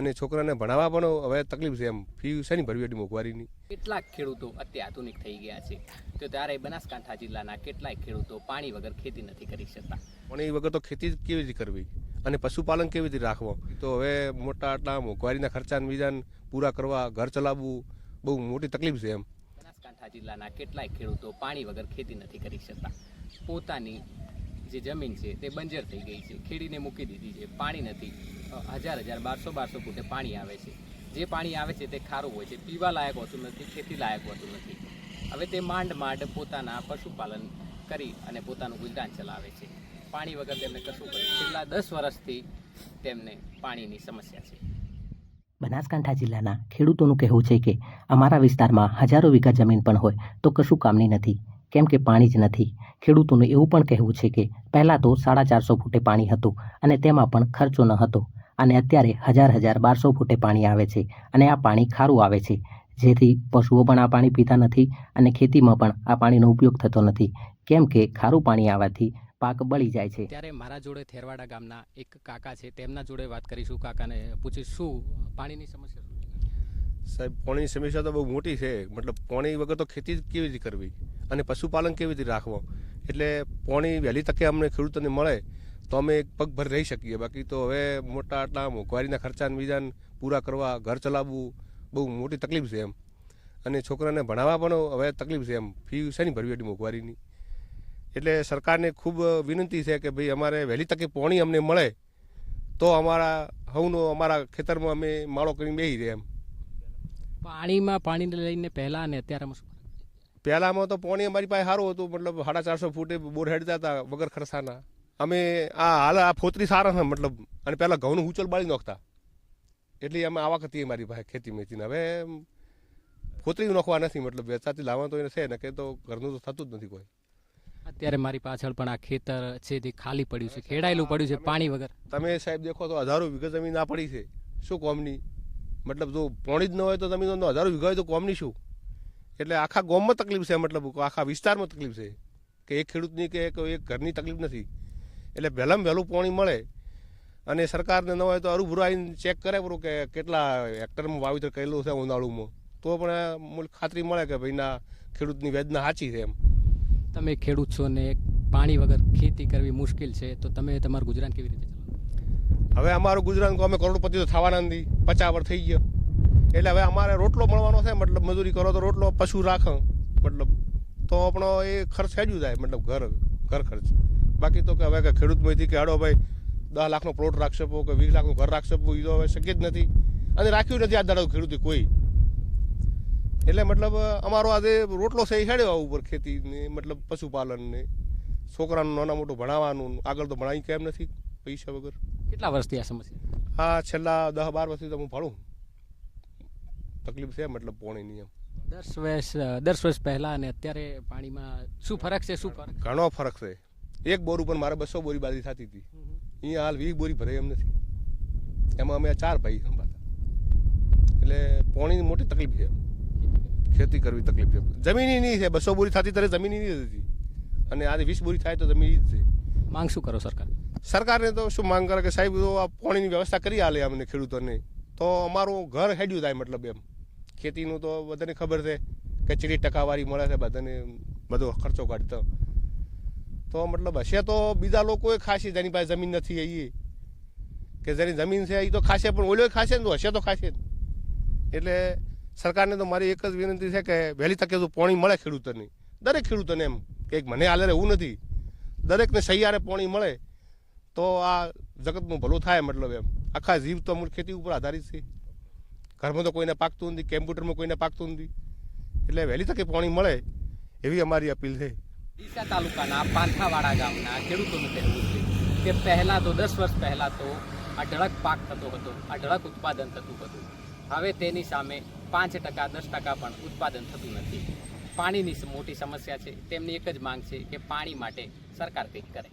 અને છોકરાને ભણાવવા પણ હવે તકલીફ છે. એમ ફી શેની ભરવી એટલી મોંઘવારીની. કેટલાક ખેડૂતો અત્યાધુનિક થઈ ગયા છે, તો ત્યારે બનાસકાંઠા જિલ્લાના કેટલાક ખેડૂતો પાણી વગર ખેતી નથી કરી શકતા. પણ એ વગર તો ખેતી કેવી રીતે કરવી અને પશુપાલન કેવી રીતે રાખવો, તો હવે મોટા આટલા મોંઘવારીના ખર્ચા બીજાને પૂરા કરવા, ઘર ચલાવવું બહુ મોટી તકલીફ છે. એમ બનાસકાંઠા જિલ્લાના કેટલાક ખેડૂતો પાણી વગર ખેતી નથી કરી શકતા. પોતાની જે જમીન છે તે બંજર થઈ ગઈ છે, ખેડીને મૂકી દીધી છે, પાણી નથી. 1000-1200 ફૂટે પાણી આવે છે. જે પાણી આવે છે તે ખારું હોય છે, પીવા લાયક હોતું નથી, ખેતી લાયક હોતું નથી. હવે તે માંડ પોતાના પશુપાલન કરી અને પોતાનું ગુજરાન ચલાવે છે. પાણી વગર તેમને કશું કર્યું. છેલ્લા 10 વર્ષથી તેમને પાણીની સમસ્યા છે. બનાસકાંઠા જિલ્લાના ખેડૂતોનું કહેવું છે કે અમારા વિસ્તારમાં હજારો વીઘા જમીન પણ હોય તો કશું કામની નથી, કેમ કે પાણી જ નથી. ખેડૂતોનું એવું પણ કહેવું છે કે પહેલાં તો 450 ફૂટે પાણી હતું અને તેમાં પણ ખર્ચો ન હતો, અને અત્યારે 1000-1200 ફૂટે પાણી આવે છે અને આ પાણી ખારું આવે છે, જેથી પશુઓ પણ આ પાણી પીતા નથી અને ખેતીમાં પણ આ પાણીનો ઉપયોગ થતો નથી, કેમ કે ખારું પાણી આવવાથી પાક બળી જાય છે. ત્યારે મારા જોડે થેરવાડા ગામના એક કાકા છે, તેમના જોડે વાત કરીશું. કાકાને પૂછીશું શું પાણીની સમસ્યા શું છે. સાહેબ, પાણીની સમસ્યા તો બહુ મોટી છે. મતલબ પાણી વગર તો ખેતી કેવી રીતે કરવી અને પશુપાલન કેવી રીતે રાખવો. એટલે પાણી વહેલી તકે અમને ખેડૂતોને મળે તો અમે એક પગભર રહી શકીએ. બાકી તો હવે મોટા આટલા મોંઘવારીના ખર્ચા બીજાને પૂરા કરવા, ઘર ચલાવવું બહુ મોટી તકલીફ છે. એમ અને છોકરાને ભણાવવા પણ હવે તકલીફ છે. એમ ફી શેની ભરવી એટલી મોંઘવારીની. એટલે સરકારને ખૂબ વિનંતી છે કે ભાઈ અમારે વહેલી તકે પાણી અમને મળે તો અમારા ખેતરમાં અમે માળો કરીને બેસી રહે. એમ પાણીને લઈને પહેલાં અને અત્યારમાં શું? પહેલાંમાં તો પાણી અમારી પાસે સારું હતું. મતલબ 450 ફૂટે બોર હેડતા હતા વગર ખર્ચાના. અમે હાલ ફોતરી સારા છે મતલબ. અને પહેલાં ઘઉંનું ઉચલ બાળી નાખતા, એટલે અમે આવક હતી અમારી પાસે ખેતી મેથીને. હવે ફોતરી નાખવા નથી, મતલબ વેચાતી લાવવા તો એને છે ને, કે તો ઘરનું તો થતું જ નથી કોઈ. અત્યારે મારી પાછળ પણ આ ખેતર છે તે ખાલી પડ્યું છે, ખેડાયેલું પડ્યું છે પાણી વગર. તમે સાહેબ દેખો તો 1000 વીઘા જમીન ના પડી છે. શું કોમની? મતલબ જો પાણી જ ન હોય તો જમીન 1000 વીઘા હોય તો કોમની શું? એટલે આખા ગામમાં તકલીફ છે, મતલબ આખા વિસ્તારમાં તકલીફ છે, કે એક ખેડૂતની કે એક ઘરની તકલીફ નથી. એટલે વહેલામાં વહેલું પાણી મળે અને સરકારને ન હોય તો અરુભરું આવીને ચેક કરે બરું કે કેટલા હેક્ટરમાં વાવેતર કરેલું છે ઉનાળુમાં, તો પણ ખાતરી મળે કે ભાઈ ના ખેડૂતની વેદના સાચી છે. એમ તમે ખેડૂત છો ને પાણી વગર ખેતી કરવી મુશ્કેલ છે, તો તમે તમારું ગુજરાન કેવી રીતે ચલાવો? હવે અમારું ગુજરાન અમે કરોડપતિ તો થવાના નથી, 50 વર્ષ થઈ ગયો. એટલે હવે અમારે રોટલો મળવાનો છે. મતલબ મજૂરી કરો તો રોટલો, પશુ રાખો મતલબ તો આપણો એ ખર્ચ હેડ્યું જાય, મતલબ ઘર ખર્ચ. બાકી તો કે હવે કે ખેડૂતમાંથી કે હાડો ભાઈ 10 લાખનો પ્લોટ રાખી શકો કે 20 લાખનું ઘર રાખી શકો, એ તો હવે શક્ય જ નથી અને રાખ્યું નથી આ દાડો ખેડૂતે કોઈ. એટલે મતલબ અમારો આજે રોટલો છે એ હેડ્યો ઉપર ખેતીને, મતલબ પશુપાલનને, છોકરાનું નાના મોટું ભણાવવાનું. આગળ તો ભણાવી કેમ નથી પૈસા વગર. કેટલા વર્ષથી આ સમસ્યા? હા, છેલ્લા 10-12 વર્ષથી તો હું ભણું. તકલીફ છે મતલબ પાણીની. એમ 10 વર્ષ પહેલા અને અત્યારે પાણીમાં શું ફરક છે? શું ફરક? ઘણો ફરક છે. એક બોર ઉપર મારે 200 બોરી બાજરી થતી હતી, અહીંયા હાલ 20 બોરી ભરે એમ નથી. એમાં અમે 4 ભાઈ સંભાળતા. એટલે પાણીની મોટી તકલીફ છે. ખેતી કરવી તકલીફ છે. જમીન નહીં છે. 200 બોરી થતી ત્યારે જમીન નહીં હતી, અને આજે 20 બોરી થાય તો જમીન જ છે. માંગ શું કરો સરકારને? તો શું માંગ કરે કે સાહેબ આ પાણીની વ્યવસ્થા કરી આલે અમને ખેડૂતોને, તો અમારું ઘર હેડ્યું થાય. મતલબ એમ ખેતીનું તો બધાને ખબર છે કે ચીડી ટકાવારી મળે છે, બધાને બધો ખર્ચો કાઢતો. તો મતલબ હશે તો બીજા લોકોએ ખાશે જેની પાસે જમીન નથી, એ કે જેની જમીન છે એ તો ખાશે, પણ ઓલો ખાશે ને તો હશે તો ખાશે. એટલે સરકારને તો મારી એક જ વિનંતી છે કે વહેલી તકે જો પાણી મળે ખેડૂતોને, દરેક ખેડૂતોને, એમ કે મને હાલે એવું નથી, દરેકને સહિયારે પાણી મળે તો આ જગતનું ભલું થાય. મતલબ એમ આખા જીવ તો અમુક ખેતી ઉપર આધારિત છે. ઘરમાં તો કોઈને પાકતું નથી, કેમ્પ્યુટરમાં કોઈને પાકતું નથી. એટલે વહેલી તકે પાણી મળે એવી અમારી અપીલ છે. ડીસા તાલુકાના પાંથાવાડા ગામના ખેડૂતોનું કહેવું છે કે પહેલાં તો 10 વર્ષ પહેલાં તો આ ઢળક પાક થતો હતો, આ ઢળક ઉત્પાદન થતું હતું. હવે તેની સામે 5%, 10% પણ ઉત્પાદન થતું નથી. પાણીની મોટી સમસ્યા છે. તેમની એક જ માંગ છે કે પાણી માટે સરકાર કંઈક કરે.